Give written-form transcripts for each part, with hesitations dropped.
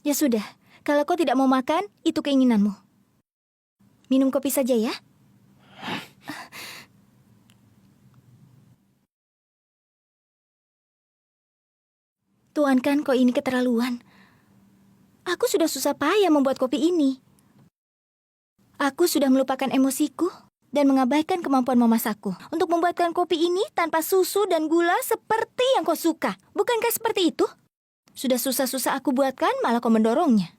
Ya sudah, kalau kau tidak mau makan, itu keinginanmu. Minum kopi saja ya. Tuan Kan, kau ini keterlaluan. Aku sudah susah payah membuat kopi ini. Aku sudah melupakan emosiku dan mengabaikan kemampuan memasakku untuk membuatkan kopi ini tanpa susu dan gula seperti yang kau suka. Bukankah seperti itu? Sudah susah-susah aku buatkan, malah kau mendorongnya.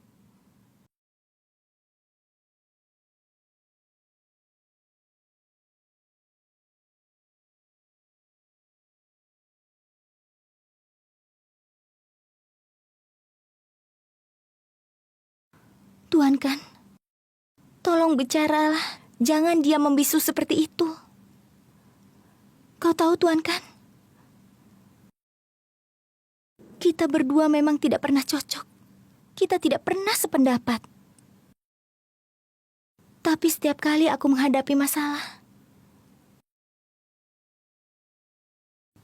Tuan Kan, tolong bicaralah. Jangan dia membisu seperti itu. Kau tahu, Tuan Kan, kita berdua memang tidak pernah cocok. Kita tidak pernah sependapat. Tapi setiap kali aku menghadapi masalah,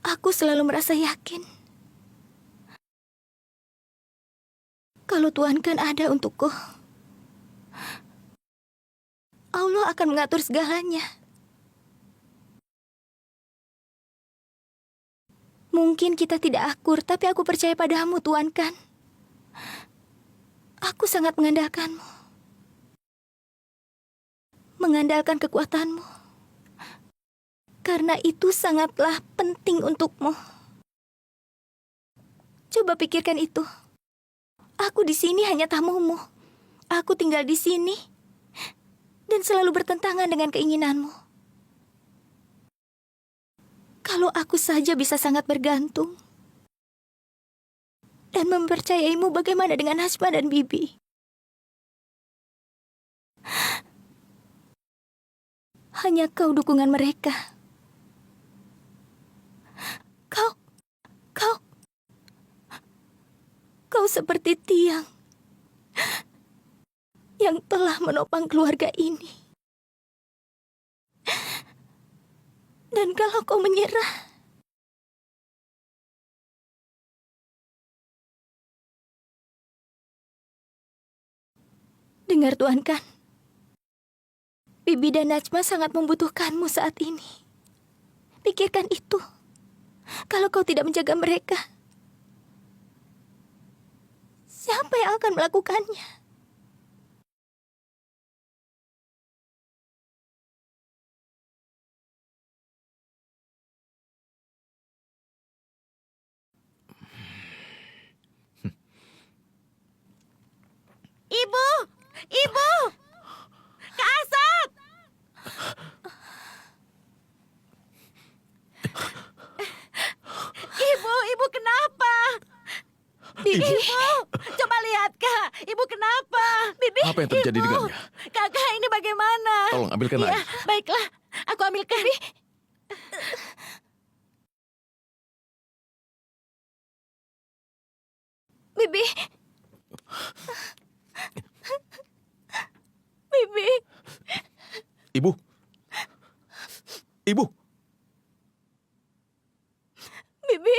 aku selalu merasa yakin kalau Tuhan Kan ada untukku. Allah akan mengatur segalanya. Mungkin kita tidak akur, tapi aku percaya padamu, Tuan Kan. Aku sangat mengandalkanmu. Mengandalkan kekuatanmu. Karena itu sangatlah penting untukmu. Coba pikirkan itu. Aku di sini hanya tamumu. Aku tinggal di sini dan selalu bertentangan dengan keinginanmu. Kalau aku saja bisa sangat bergantung dan mempercayaimu, bagaimana dengan Hasma dan Bibi? Hanya kau dukungan mereka. Kau seperti tiang yang telah menopang keluarga ini. Dan kalau kau menyerah, dengar Tuan Kan, Bibi dan Najma sangat membutuhkanmu saat ini. Pikirkan itu. Kalau kau tidak menjaga mereka, siapa yang akan melakukannya? Ibu! Ibu! Kak Asap! Ibu kenapa? Ibu, coba lihat Kak, Ibu kenapa? Bibi, Apa yang terjadi dengannya? Kakak ini bagaimana? Tolong ambilkan Iya, air. baiklah, aku ambilkan. Bibi. Bibi. Ibu. Ibu. Bibi.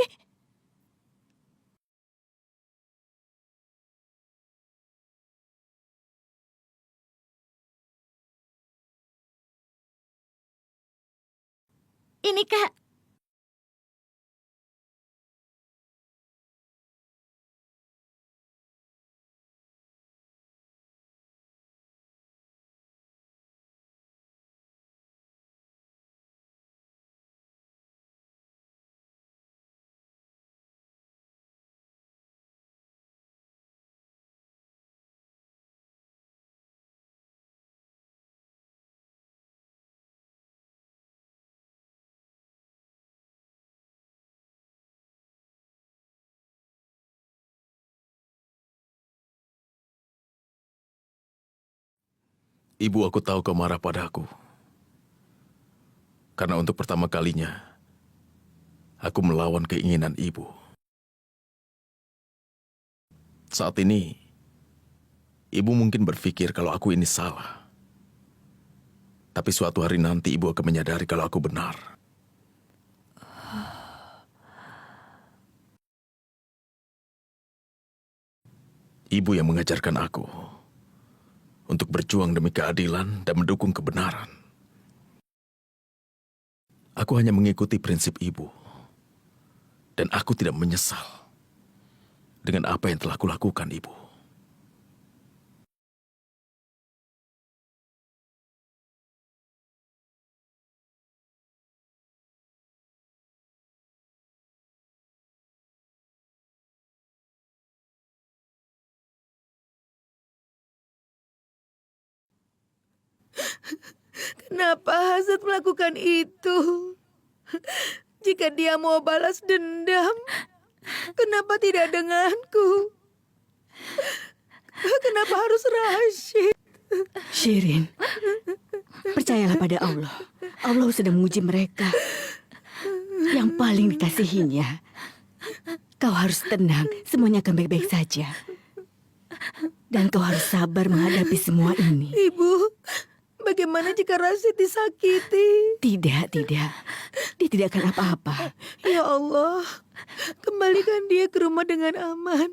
Ini Kak. Ibu, aku tahu kau marah padaku. Karena untuk pertama kalinya, aku melawan keinginan ibu. Saat ini, ibu mungkin berpikir kalau aku ini salah. Tapi suatu hari nanti ibu akan menyadari kalau aku benar. Ibu yang mengajarkan aku untuk berjuang demi keadilan dan mendukung kebenaran. Aku hanya mengikuti prinsip ibu. Dan aku tidak menyesal dengan apa yang telah kulakukan, Ibu. Kenapa Hasad melakukan itu? Jika dia mau balas dendam, kenapa tidak denganku? Kenapa harus Rashid? Shirin, percayalah pada Allah. Allah sedang menguji mereka. Yang paling dikasihinya. Kau harus tenang, semuanya akan baik-baik saja. Dan kau harus sabar menghadapi semua ini. Ibu, bagaimana jika Rashid disakiti? Tidak. Dia tidak akan apa-apa. Ya Allah, kembalikan dia ke rumah dengan aman.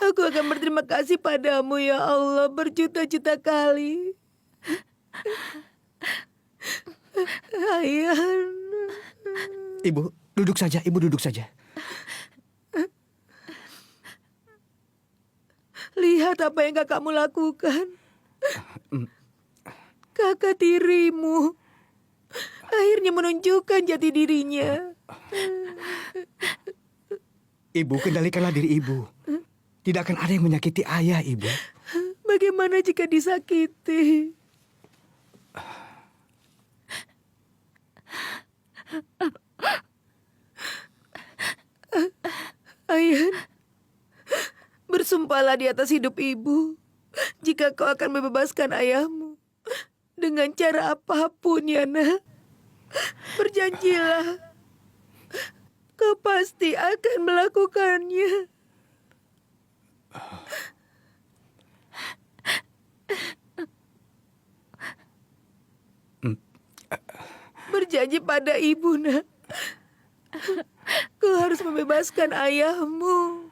Aku akan berterima kasih padamu ya Allah berjuta-juta kali. Ayah. Ibu, duduk saja. Ibu duduk saja. Lihat apa yang kakakmu lakukan. Kakak tirimu akhirnya menunjukkan jati dirinya. Ibu, kendalikanlah diri ibu. Tidak akan ada yang menyakiti ayah, Ibu. Bagaimana jika disakiti? Ayah, bersumpahlah di atas hidup ibu jika kau akan membebaskan ayahmu dengan cara apapun ya nak. Berjanjilah kau pasti akan melakukannya. Berjanji pada ibu nak, kau harus membebaskan ayahmu.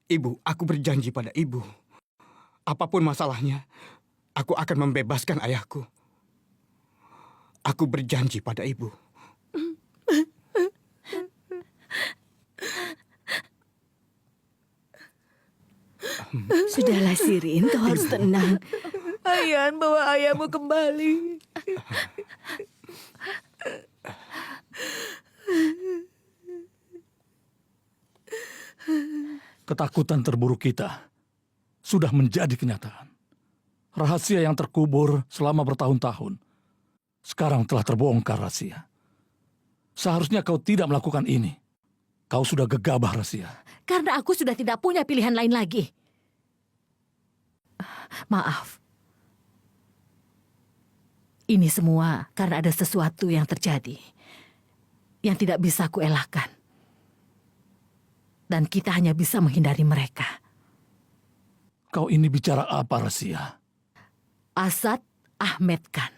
Ibu, aku berjanji pada ibu. Apapun masalahnya, aku akan membebaskan ayahku. Aku berjanji pada ibu. Sudahlah Shirin, kau harus tenang. Ayan, bawa ayahmu kembali. Ketakutan terburuk kita sudah menjadi kenyataan. Rahasia yang terkubur selama bertahun-tahun sekarang telah terbongkar, Razia. Seharusnya kau tidak melakukan ini. Kau sudah gegabah, Razia. Karena aku sudah tidak punya pilihan lain lagi. Maaf. Ini semua karena ada sesuatu yang terjadi yang tidak bisa aku elakkan. Dan kita hanya bisa menghindari mereka. Kau ini bicara apa, Razia? Asad Ahmed Khan.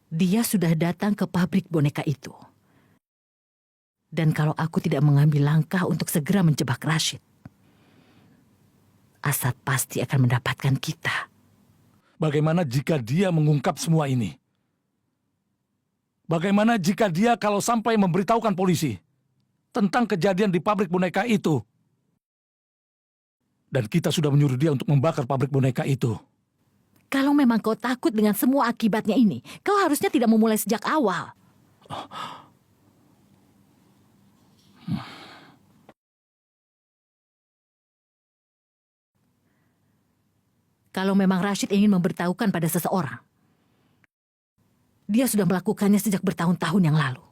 Dia sudah datang ke pabrik boneka itu. Dan kalau aku tidak mengambil langkah untuk segera menjebak Rashid, Asad pasti akan mendapatkan kita. Bagaimana jika dia mengungkap semua ini? Bagaimana jika dia kalau sampai memberitahukan polisi tentang kejadian di pabrik boneka itu? Dan kita sudah menyuruh dia untuk membakar pabrik boneka itu. Kalau memang kau takut dengan semua akibatnya ini, kau harusnya tidak memulai sejak awal. Kalau memang Rashid ingin memberitahukan pada seseorang, dia sudah melakukannya sejak bertahun-tahun yang lalu.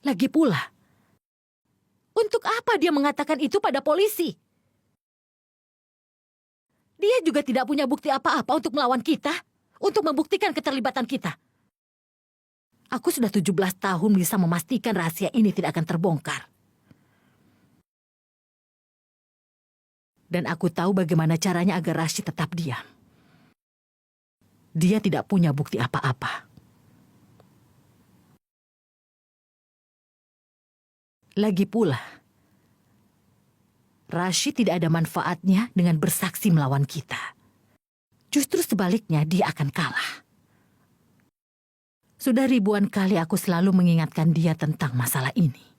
Lagi pula, untuk apa dia mengatakan itu pada polisi? Dia juga tidak punya bukti apa-apa untuk melawan kita, untuk membuktikan keterlibatan kita. Aku sudah 17 tahun bisa memastikan rahasia ini tidak akan terbongkar. Dan aku tahu bagaimana caranya agar Rashid tetap diam. Dia tidak punya bukti apa-apa. Lagi pula, Rashid tidak ada manfaatnya dengan bersaksi melawan kita. Justru sebaliknya, dia akan kalah. Sudah ribuan kali aku selalu mengingatkan dia tentang masalah ini.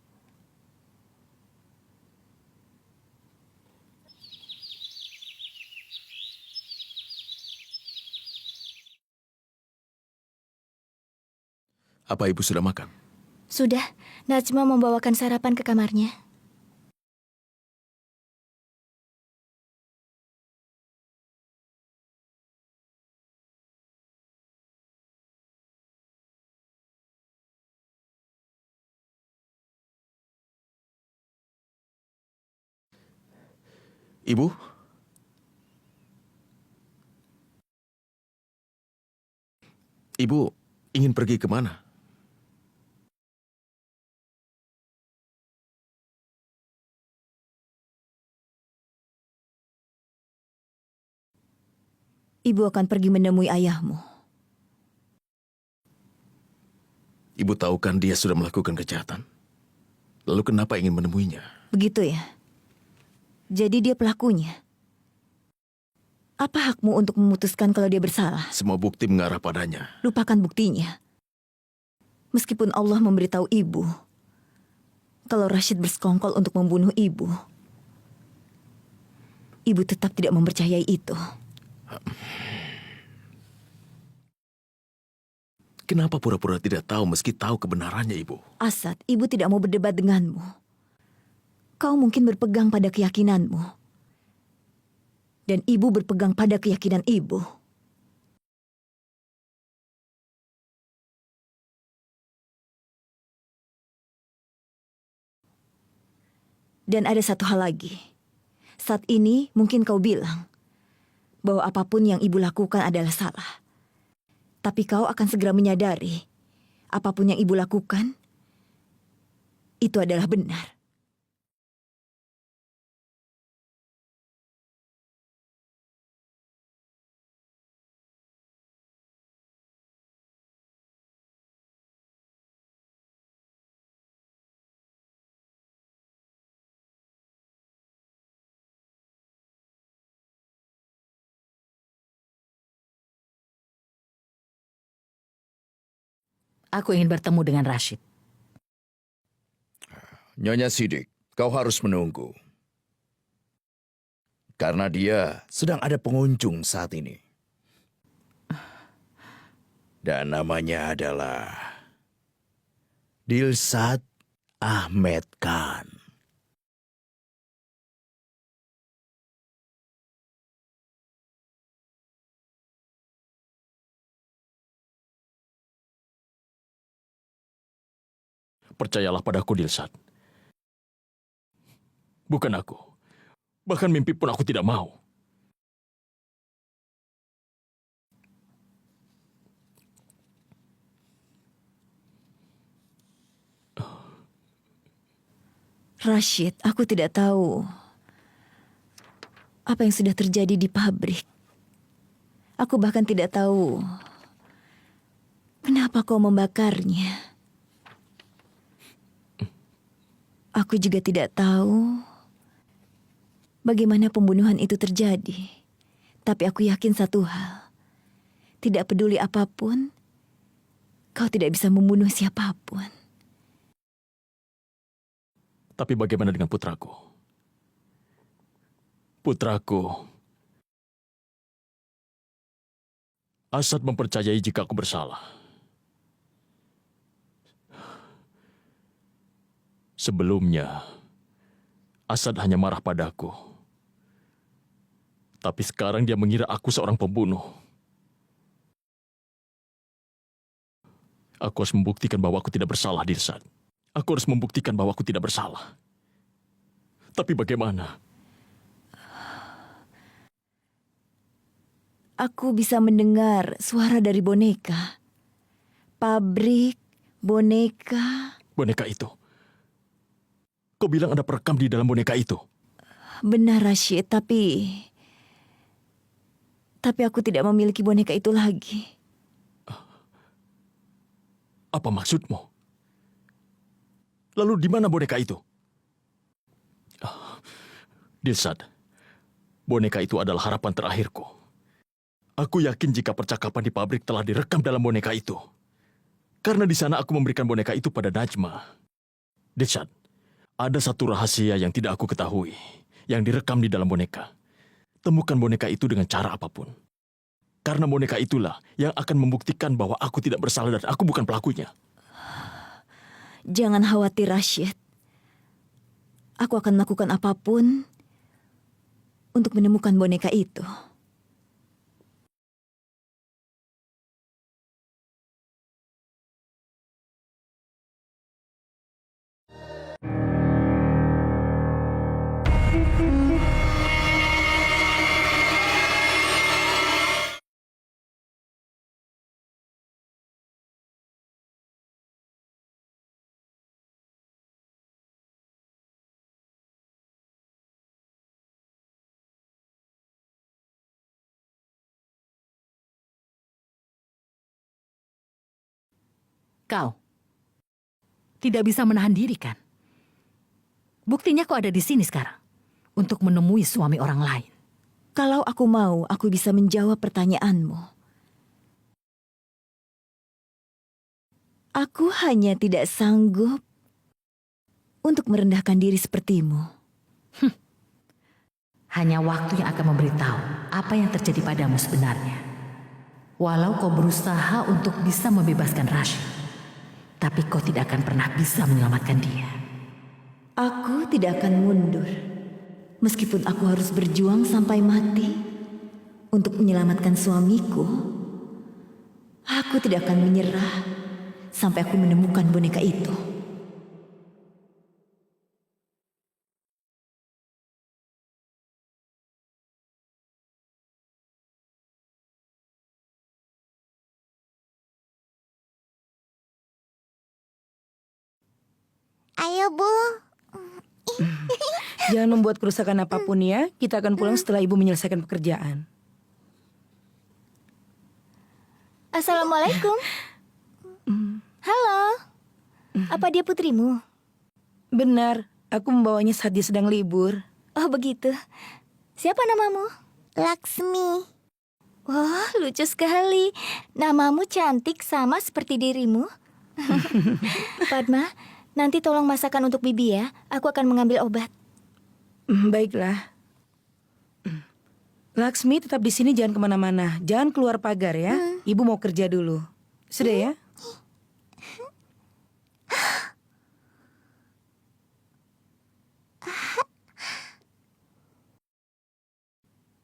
Apa ibu sudah makan? Sudah, Najma membawakan sarapan ke kamarnya. Ibu? Ibu ingin pergi kemana? Ibu akan pergi menemui ayahmu. Ibu tahu kan dia sudah melakukan kejahatan. Lalu kenapa ingin menemuinya? Begitu ya? Jadi dia pelakunya. Apa hakmu untuk memutuskan kalau dia bersalah? Semua bukti mengarah padanya. Lupakan buktinya. Meskipun Allah memberitahu ibu kalau Rashid bersekongkol untuk membunuh ibu, ibu tetap tidak mempercayai itu. Kenapa pura-pura tidak tahu meski tahu kebenarannya, Ibu? Asad, ibu tidak mau berdebat denganmu. Kau mungkin berpegang pada keyakinanmu. Dan ibu berpegang pada keyakinan ibu. Dan ada satu hal lagi. Saat ini mungkin kau bilang bahwa apapun yang ibu lakukan adalah salah. Tapi kau akan segera menyadari apapun yang ibu lakukan itu adalah benar. Aku ingin bertemu dengan Rashid. Nyonya Sidik, kau harus menunggu. Karena dia sedang ada pengunjung saat ini. Dan namanya adalah Dilshad Ahmed Khan. Percayalah padaku, Dilshad. Bukan aku. Bahkan mimpi pun aku tidak mau. Rashid, aku tidak tahu apa yang sudah terjadi di pabrik. Aku bahkan tidak tahu kenapa kau membakarnya. Aku juga tidak tahu bagaimana pembunuhan itu terjadi. Tapi aku yakin satu hal. Tidak peduli apapun, kau tidak bisa membunuh siapapun. Tapi bagaimana dengan putraku? Putraku. Asad mempercayai jika aku bersalah. Sebelumnya, Asad hanya marah padaku. Tapi sekarang dia mengira aku seorang pembunuh. Aku harus membuktikan bahwa aku tidak bersalah, Dilshad. Aku harus membuktikan bahwa aku tidak bersalah. Tapi bagaimana? Aku bisa mendengar suara dari boneka. Pabrik, boneka. Boneka itu. Kau bilang ada perekam di dalam boneka itu. Benar, Rashid, tapi aku tidak memiliki boneka itu lagi. Apa maksudmu? Lalu di mana boneka itu? Dilshad, boneka itu adalah harapan terakhirku. Aku yakin jika percakapan di pabrik telah direkam dalam boneka itu. Karena di sana aku memberikan boneka itu pada Najma. Dilshad, ada satu rahasia yang tidak aku ketahui, yang direkam di dalam boneka. Temukan boneka itu dengan cara apapun. Karena boneka itulah yang akan membuktikan bahwa aku tidak bersalah dan aku bukan pelakunya. Jangan khawatir, Rashid. Aku akan melakukan apapun untuk menemukan boneka itu. Kau tidak bisa menahan diri kan? Buktinya kau ada di sini sekarang untuk menemui suami orang lain. Kalau aku mau, aku bisa menjawab pertanyaanmu. Aku hanya tidak sanggup untuk merendahkan diri sepertimu. Hanya waktu yang akan memberitahu apa yang terjadi padamu sebenarnya. Walau kau berusaha untuk bisa membebaskan Rashid, tapi kau tidak akan pernah bisa menyelamatkan dia. Aku tidak akan mundur. Meskipun aku harus berjuang sampai mati untuk menyelamatkan suamiku, aku tidak akan menyerah sampai aku menemukan boneka itu. Ayo, Bu. Jangan membuat kerusakan apapun ya. Kita akan pulang setelah ibu menyelesaikan pekerjaan. Assalamualaikum. Halo. Apa dia putrimu? Benar, aku membawanya saat dia sedang libur. Oh, begitu. Siapa namamu? Laksmi. Wah, lucu sekali. Namamu cantik sama seperti dirimu. Padma, nanti tolong masakan untuk Bibi ya. Aku akan mengambil obat. Baiklah. Laksmi tetap di sini, jangan kemana-mana. Jangan keluar pagar ya. Ibu mau kerja dulu. Sudah ya?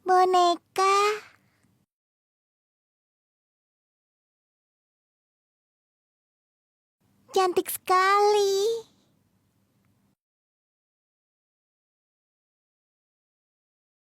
Boneka. Cantik sekali.